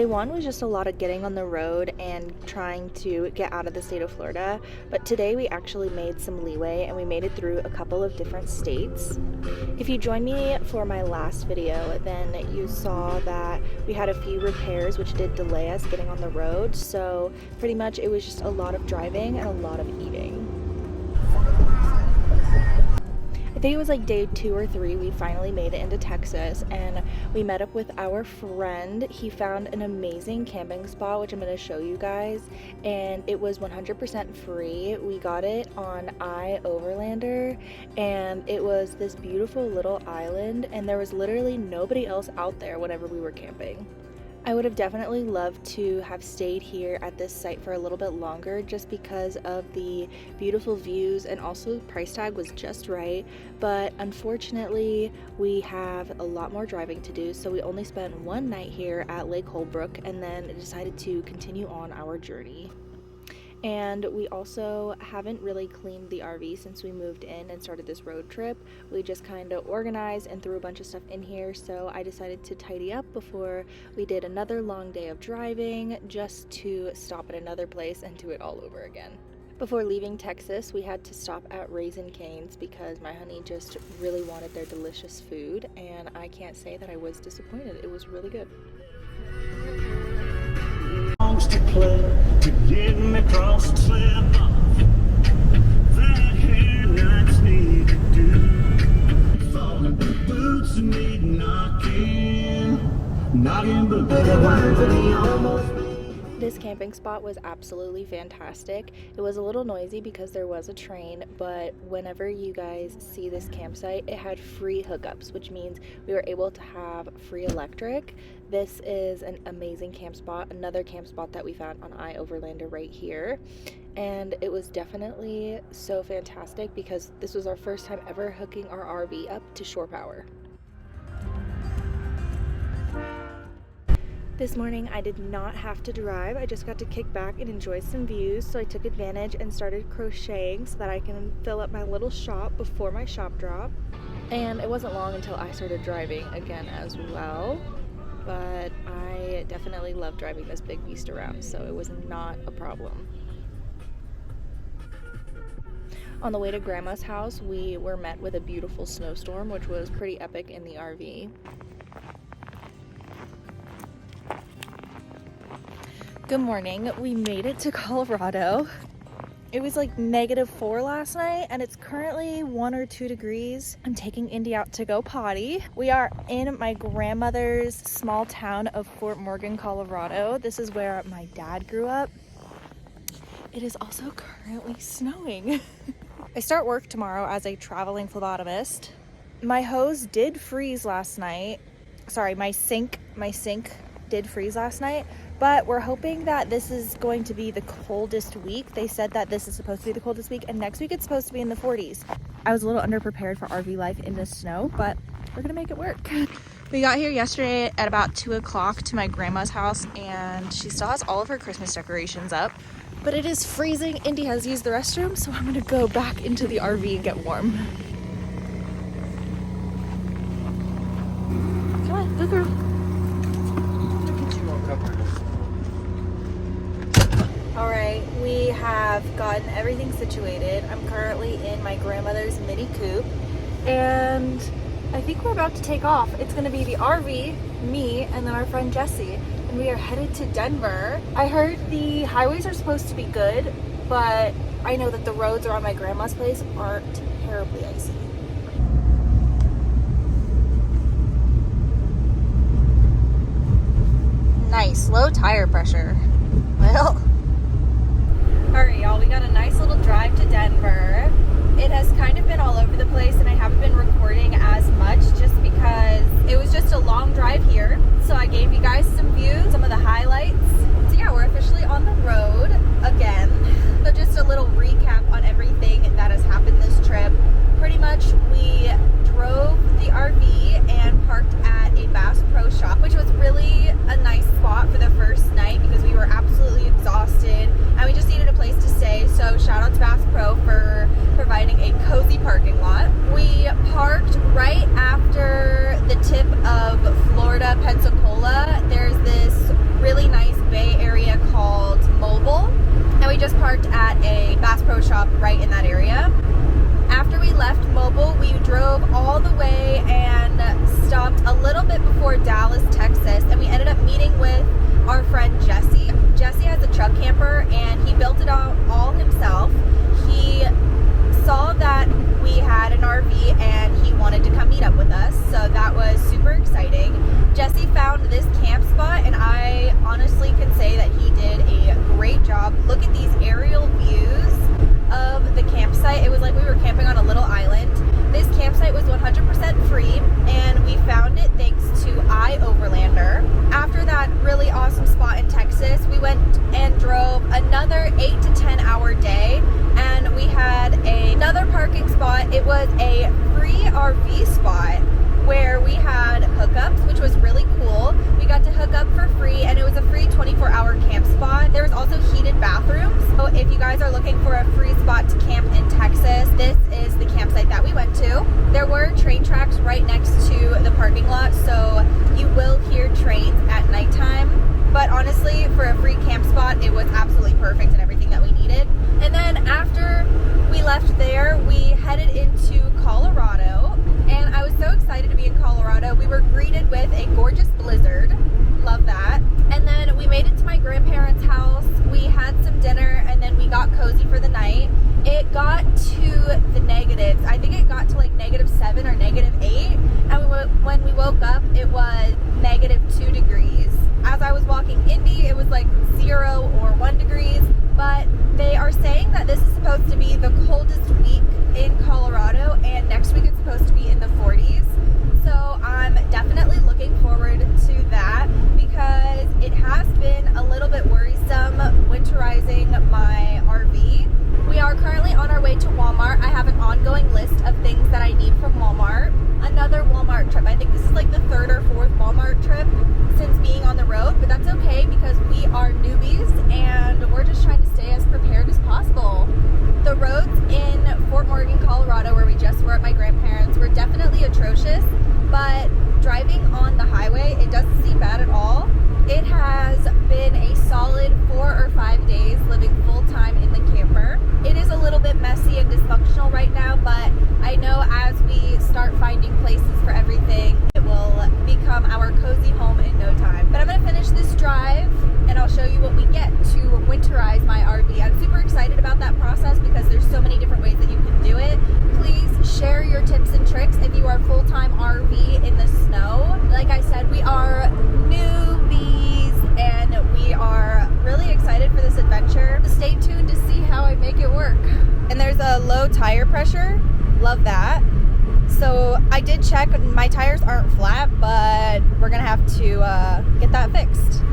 one was just a lot of getting on the road and trying to get out of the state of Florida, but today we actually made some leeway and we made it through a couple of different states. If you joined me for my last video, then you saw that we had a few repairs which did delay us getting on the road, so pretty much it was just a lot of driving and a lot of eating. I think it was like day 2 or 3 we finally made it into Texas, and we met up with our friend. He found an amazing camping spot which I'm going to show you guys, and it was 100% free. We got it on iOverlander, and it was this beautiful little island, and there was literally nobody else out there whenever we were camping. I would have definitely loved to have stayed here at this site for a little bit longer just because of the beautiful views, and also the price tag was just right, but unfortunately we have a lot more driving to do, so we only spent one night here at Lake Holbrook and then decided to continue on our journey. And we also haven't really cleaned the RV since we moved in and started this road trip. We just kind of organized and threw a bunch of stuff in here, so I decided to tidy up before we did another long day of driving, just to stop at another place and do it all over again. Before leaving Texas, we had to stop at Raising Cane's because my honey just really wanted their delicious food, and I can't say that I was disappointed. It was really good. To play to get me across the slip that here nights need to do. Falling boots need knocking, but better wine for the almost. This camping spot was absolutely fantastic. It was a little noisy because there was a train, but whenever you guys see this campsite, it had free hookups, which means we were able to have free electric. This is an amazing camp spot, another camp spot that we found on iOverlander right here. And it was definitely so fantastic because this was our first time ever hooking our RV up to shore power. This morning I did not have to drive. I just got to kick back and enjoy some views, so I took advantage and started crocheting so that I can fill up my little shop before my shop drop. And it wasn't long until I started driving again as well, but I definitely love driving this big beast around, so it was not a problem. On the way to Grandma's house, we were met with a beautiful snowstorm, which was pretty epic in the RV. Good morning. We made it to Colorado. It was like -4 last night, and it's currently 1 or 2 degrees. I'm taking Indy out to go potty. We are in my grandmother's small town of Fort Morgan, Colorado. This is where my dad grew up. It is also currently snowing. I start work tomorrow as a traveling phlebotomist. My hose did freeze last night. Sorry, my sink did freeze last night, but we're hoping that this is going to be the coldest week. They said that this is supposed to be the coldest week, and next week it's supposed to be in the 40s. I was a little underprepared for RV life in the snow, but we're gonna make it work. We got here yesterday at about 2 o'clock to my grandma's house, and she still has all of her Christmas decorations up, but it is freezing. Indy has used the restroom, so I'm gonna go back into the RV and get warm. Come on, go girl. Alright, we have gotten everything situated. I'm currently in my grandmother's mini coupe, and I think we're about to take off. It's going to be the RV, me, and then our friend Jessie, and we are headed to Denver. I heard the highways are supposed to be good, but I know that the roads around my grandma's place aren't terribly icy. Nice, low tire pressure. Well, alright y'all, we got a nice little drive to Denver. It has kind of been all over the place, and I haven't been recording as much just because it was just a long drive here. So I gave you guys some views, some of the highlights. So yeah, we're officially on the road again. So just a little recap on everything that has happened this trip. Pretty much we drove the RV and parked at a Bass Pro Shop, which was really a nice spot for the first night because we were absolutely exhausted and we just needed a place to stay. So shout out to Bass Pro for providing a cozy parking lot. We parked right after the tip of Florida, Pensacola. There's this really nice Bay Area called Mobile, and we just parked at a Bass Pro Shop right in that area. After we left Mobile, we drove all the way and stopped a little bit before Dallas, Texas, and we ended up meeting with our friend Jesse. Jesse has a truck camper and he built it all himself. He saw that we had an RV and he wanted to come meet up with us, so that was super exciting. Jesse found this camp spot and I honestly can say that he did a great job. Look at these aerial views of the campsite. It was like we were camping on a little island. This campsite was 100% free and we found it thanks to iOverlander. After that really awesome spot in Texas, we went and drove another 8 to 10 hour day, and we had another parking spot. It was a free RV spot where we had hookups, which was really cool. We got to hook up for free and it was a free 24-hour camp spot. There was also heated bathrooms. So if you guys are looking for a free spot to camp in Texas, this is the campsite that we went to. There were train tracks right next to the parking lot, so you will hear trains at nighttime. But honestly, for a free camp spot, it was absolutely perfect and everything that we needed. And then after we left there, we headed into Colorado. And I was so excited to be in Colorado. We were greeted with a gorgeous blizzard. Love that. And then we made it to my grandparents' house. We had some dinner and then we got cozy for the night. It got to the negatives. I think it got to like -7 or -8. And when we woke up, it was -2 degrees. As I was walking Indy, it was like 0 or 1 degrees. But they are saying that this is supposed to be the coldest week in Colorado, and next week it's supposed to be in the 40s. So I'm definitely looking forward to that because it has been a little bit worrisome winterizing my RV. We are currently on our way to Walmart. I have an ongoing list of things that I need from Walmart. Another Walmart trip. I think this is like the 3rd or 4th Walmart trip since being on the road, but that's okay because we are newbies and we're just trying to stay as prepared as possible. The roads in Fort Morgan, Colorado, where we just were at my grandparents', were definitely atrocious, but driving on the highway, it doesn't seem bad at all. It has been a solid 4 or 5 days living full-time in the camper. It is a little bit messy and dysfunctional right now, but I know as we start finding places for everything, it will become our cozy home in no time. But I'm going to finish this drive and I'll show you what we get to winterize my RV. I'm super excited about that process because there's so many different ways that you can do it. Please share your tips and tricks if you are full-time RV in the snow. Like I said, we are newbies and we are really excited for this adventure. Stay tuned to see how I make it work. And there's a low tire pressure. Love that. So I did check, my tires aren't flat, but we're gonna have to get that fixed.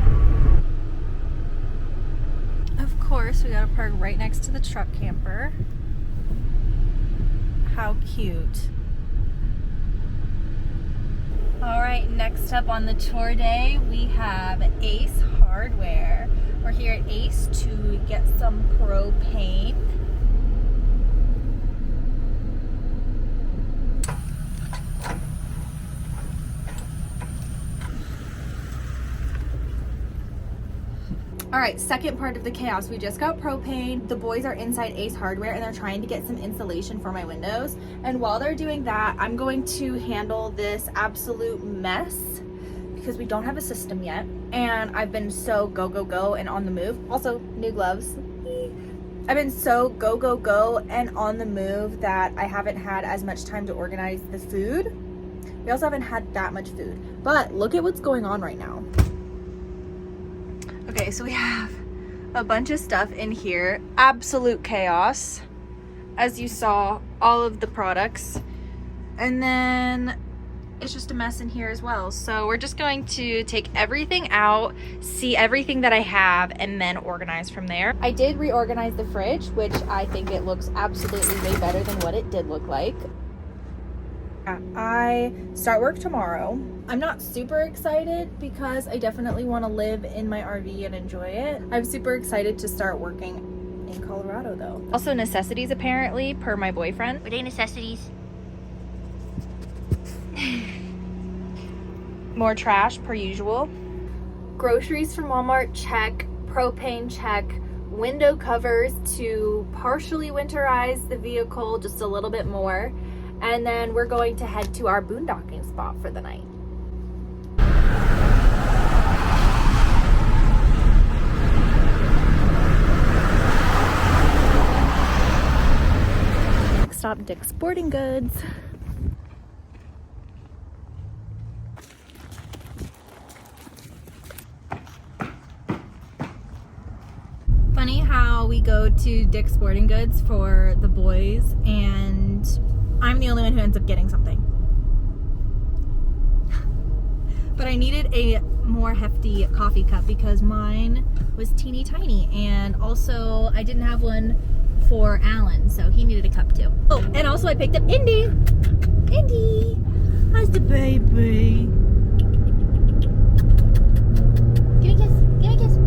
Of course, we gotta park right next to the truck camper. How cute. All right, next up on the tour day, we have Ace Hardware. We're here at Ace to get some propane. All right, second part of the chaos. We just got propane. The boys are inside Ace Hardware and they're trying to get some insulation for my windows. And while they're doing that, I'm going to handle this absolute mess because we don't have a system yet. And I've been so go, go, go and on the move. Also, new gloves. I've been so go, go, go and on the move that I haven't had as much time to organize the food. We also haven't had that much food. But look at what's going on right now. Okay, so we have a bunch of stuff in here. Absolute chaos. As you saw, all of the products. And then it's just a mess in here as well. So we're just going to take everything out, see everything that I have, and then organize from there. I did reorganize the fridge, which I think it looks absolutely way better than what it did look like. I start work tomorrow. I'm not super excited because I definitely want to live in my RV and enjoy it. I'm super excited to start working in Colorado though. Also necessities apparently, per my boyfriend. What are necessities? More trash per usual. Groceries from Walmart, check. Propane, check. Window covers to partially winterize the vehicle just a little bit more. And then we're going to head to our boondocking spot for the night. Stop, Dick's Sporting Goods. Funny how we go to Dick's Sporting Goods for the boys and I'm the only one who ends up getting something. But I needed a more hefty coffee cup because mine was teeny tiny, and also I didn't have one for Alan, so he needed a cup too. Oh, and also I picked up Indy. Indy, how's the baby? Give me a kiss, give me a kiss.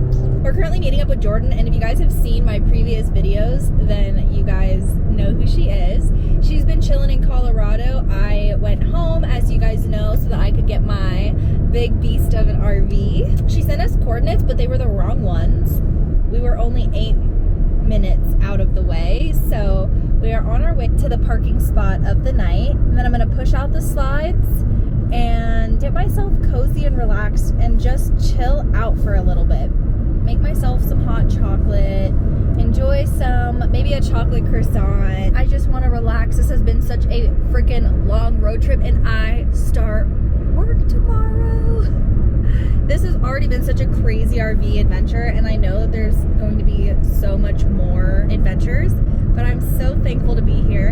We're currently meeting up with Jordan, and if you guys have seen my previous videos, then you guys know who she is. She's been chilling in Colorado. I went home, as you guys know, so that I could get my big beast of an RV. She sent us coordinates, but they were the wrong ones. We were only 8 minutes out of the way, so we are on our way to the parking spot of the night, and then I'm gonna push out the slides and get myself cozy and relaxed and just chill out for a little bit. Make myself some hot chocolate, enjoy maybe a chocolate croissant. I just want to relax. This has been such a freaking long road trip, and I start work tomorrow. This has already been such a crazy RV adventure, and I know that there's going to be so much more adventures, but I'm so thankful to be here.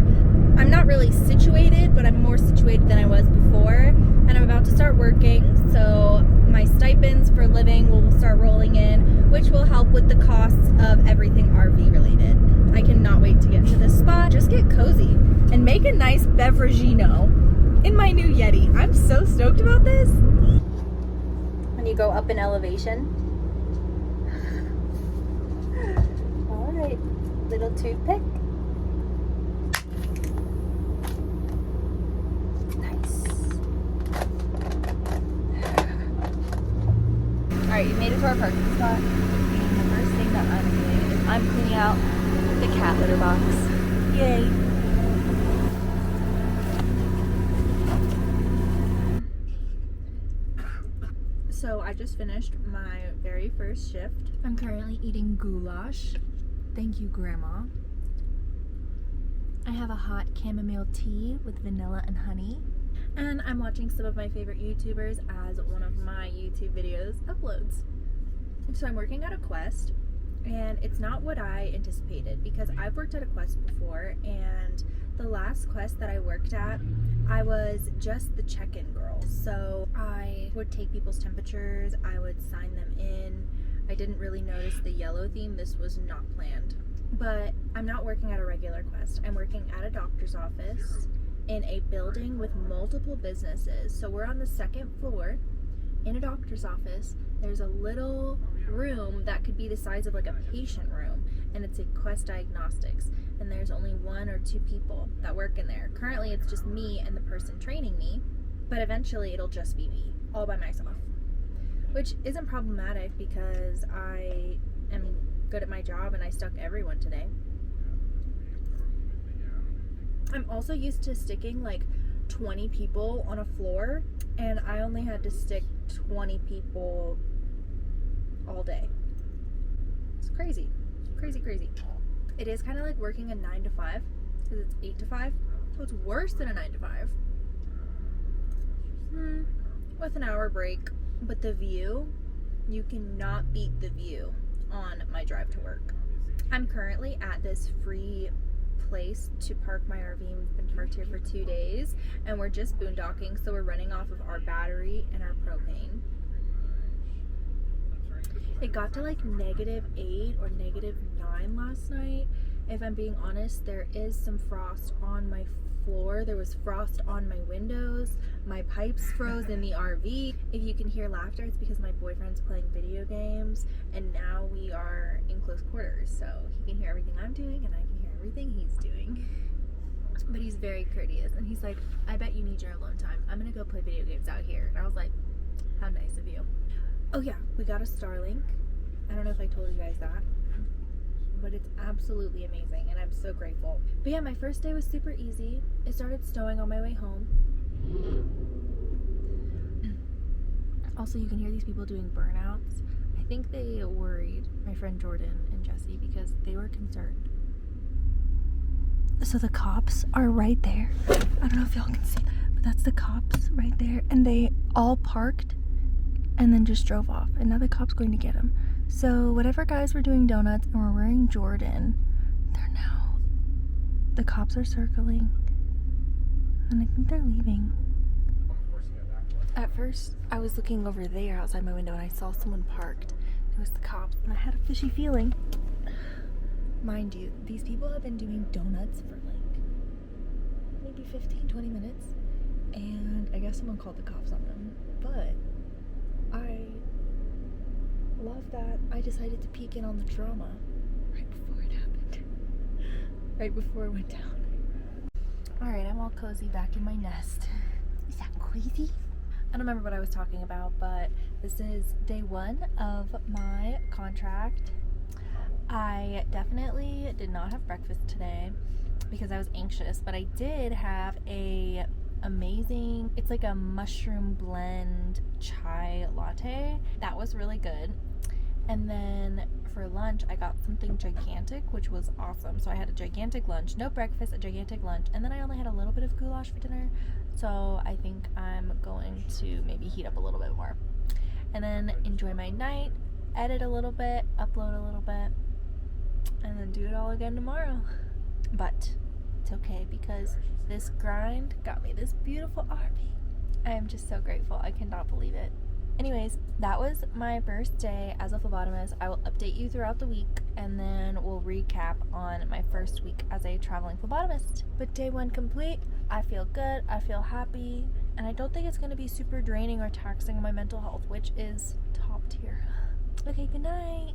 I'm not really situated, but I'm more situated than I was before, and I'm about to start working, so my stipends for living will start rolling in, which will help with the costs of everything RV related. I cannot wait to get to this spot, just get cozy, and make a nice beveragino in my new Yeti. I'm so stoked about this. When you go up in elevation. All right, little toothpick. Alright, you made it to our parking spot, and the first thing that I'm doing is I'm cleaning out the cat litter box. Yay! So I just finished my very first shift. I'm currently eating goulash. Thank you, Grandma. I have a hot chamomile tea with vanilla and honey. And I'm watching some of my favorite YouTubers as one of my YouTube videos uploads. So I'm working at a Quest, and it's not what I anticipated because I've worked at a Quest before, and the last Quest that I worked at, I was just the check-in girl. So I would take people's temperatures, I would sign them in. I didn't really notice the yellow theme. This was not planned. But I'm not working at a regular Quest. I'm working at a doctor's office in a building with multiple businesses. So we're on the second floor in a doctor's office. There's a little room that could be the size of like a patient room, and it's a Quest Diagnostics, and there's only 1 or 2 people that work in there. Currently it's just me and the person training me, but eventually it'll just be me all by myself, which isn't problematic because I am good at my job and I stuck everyone today. I'm also used to sticking like 20 people on a floor, and I only had to stick 20 people all day. It's crazy. Crazy, crazy. It is kind of like working a 9 to 5 because it's 8 to 5. So it's worse than a 9 to 5. With an hour break. But the view, you cannot beat the view on my drive to work. I'm currently at this free place to park my RV. We've been parked here for 2 days, and we're just boondocking, so we're running off of our battery and our propane. It got to like -8 or -9 last night. If I'm being honest, there is some frost on my floor. There was frost on my windows. My pipes froze in the RV. If you can hear laughter, it's because my boyfriend's playing video games, and now we are in close quarters, so he can hear everything I'm doing and I can hear everything he's doing. But he's very courteous, and he's like, I bet you need your alone time. I'm gonna go play video games out here. And I was like, how nice of you. Oh yeah, we got a Starlink. I don't know if I told you guys that, but it's absolutely amazing and I'm so grateful. But yeah, my first day was super easy. It started snowing on my way home. Also, you can hear these people doing burnouts. I think they worried my friend Jordan and Jesse because they were concerned. So the cops are right there. I don't know if y'all can see that, but that's the cops right there. And they all parked and then just drove off. And now the cop's going to get them. So whatever guys were doing donuts and were wearing Jordan, the cops are circling. And I think they're leaving. At first, I was looking over there outside my window and I saw someone parked. It was the cops and I had a fishy feeling. Mind you, these people have been doing donuts for like maybe 15-20 minutes and I guess someone called the cops on them, but I love that I decided to peek in on the drama right before it happened, right before it went down. Alright, I'm all cozy back in my nest. Is that crazy? I don't remember what I was talking about, but this is day 1 of my contract. I definitely did not have breakfast today because I was anxious, but I did have a amazing, it's like a mushroom blend chai latte. That was really good. And then for lunch, I got something gigantic, which was awesome. So I had a gigantic lunch, no breakfast, a gigantic lunch, and then I only had a little bit of goulash for dinner. So I think I'm going to maybe heat up a little bit more. And then enjoy my night, edit a little bit, upload a little bit, and then do it all again tomorrow. But it's okay because this grind got me this beautiful RV. I am just so grateful. I cannot believe it. Anyways, that was my first day as a phlebotomist. I will update you throughout the week and then we'll recap on my first week as a traveling phlebotomist. But day 1 complete. I feel good. I feel happy. And I don't think it's going to be super draining or taxing on my mental health, which is top tier. Okay, good night.